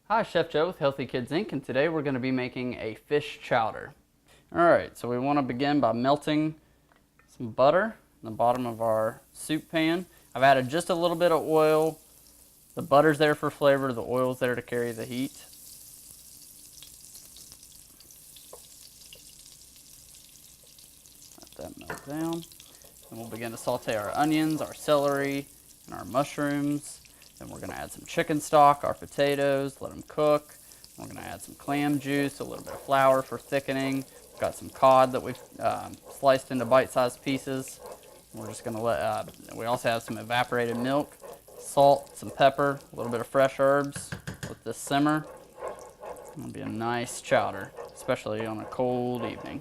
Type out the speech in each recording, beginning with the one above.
Hi, Chef Joe with Healthy Kids Inc. and today we're going to be making a fish chowder. Alright, so we want to begin by melting some butter in the bottom of our soup pan. I've added just a little bit of oil. The butter's there for flavor, the oil's there to carry the heat. Let that melt down. And we'll begin to saute our onions, our celery, and our mushrooms. Then we're going to add some chicken stock, our potatoes, let them cook. We're going to add some clam juice, a little bit of flour for thickening. We've got some cod that we've sliced into bite-sized pieces. We're just going to we also have some evaporated milk, salt, some pepper, a little bit of fresh herbs. Let this simmer. It'll be a nice chowder, especially on a cold evening.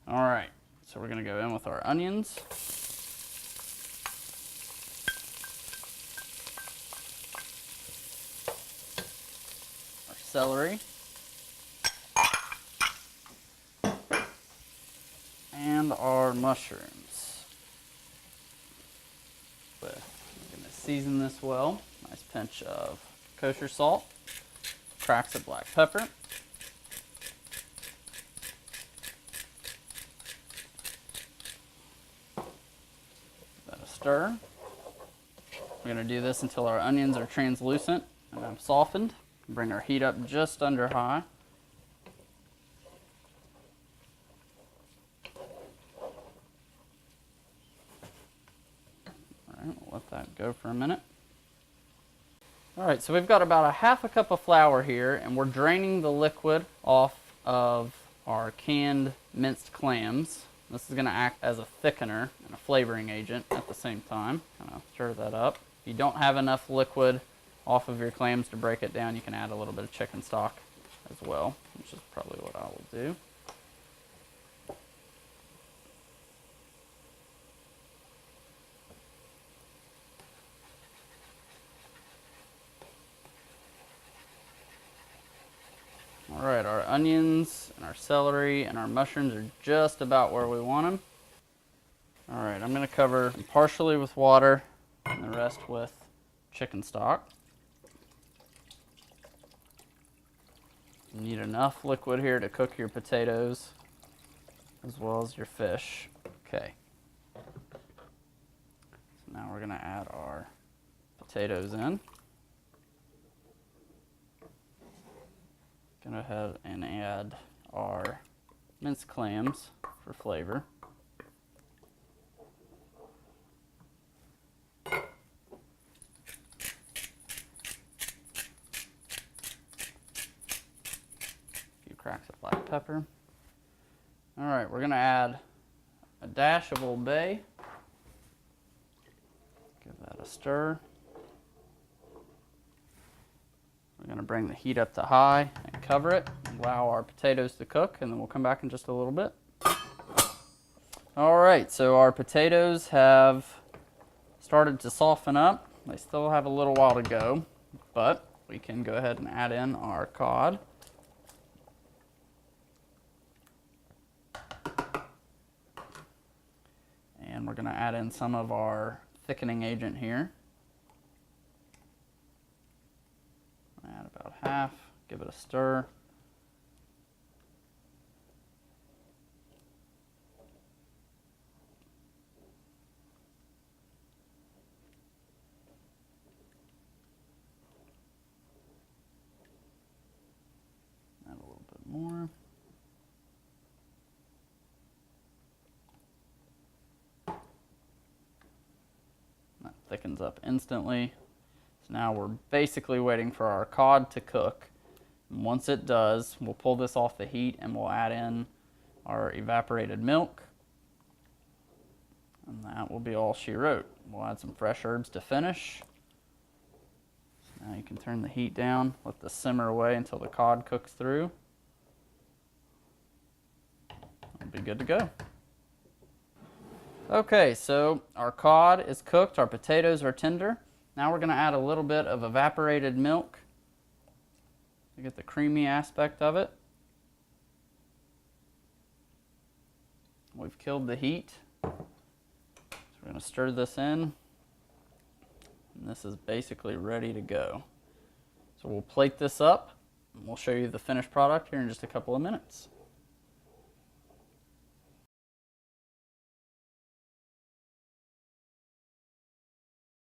All right, so we're going to go in with our onions. Celery, and our mushrooms. We're going to season this well. Nice pinch of kosher salt, cracks of black pepper, give that a stir. We're going to do this until our onions are translucent and have softened. Bring our heat up just under high. All right, we'll let that go for a minute. All right, so we've got about a half a cup of flour here, and we're draining the liquid off of our canned minced clams. This is going to act as a thickener and a flavoring agent at the same time. Kind of stir that up. If you don't have enough liquid off of your clams to break it down, you can add a little bit of chicken stock as well, which is probably what I will do. All right, our onions and our celery and our mushrooms are just about where we want them. All right, I'm going to cover them partially with water and the rest with chicken stock. You need enough liquid here to cook your potatoes as well as your fish. Okay. So now we're going to add our potatoes in. Go ahead and add our minced clams for flavor. Cracks of black pepper. All right, we're going to add a dash of Old Bay. Give that a stir. We're going to bring the heat up to high and cover it. Allow our potatoes to cook, and then we'll come back in just a little bit. All right, so our potatoes have started to soften up. They still have a little while to go, but we can go ahead and add in our cod. And we're going to add in some of our thickening agent here. Add about half, give it a stir. Add a little bit more. Thickens up instantly. So now we're basically waiting for our cod to cook. And once it does, we'll pull this off the heat and we'll add in our evaporated milk. And that will be all she wrote. We'll add some fresh herbs to finish. So now you can turn the heat down, let this simmer away until the cod cooks through. It'll be good to go. Okay, so our cod is cooked, our potatoes are tender. Now we're going to add a little bit of evaporated milk to get the creamy aspect of it. We've killed the heat. So we're going to stir this in. And this is basically ready to go. So we'll plate this up and we'll show you the finished product here in just a couple of minutes.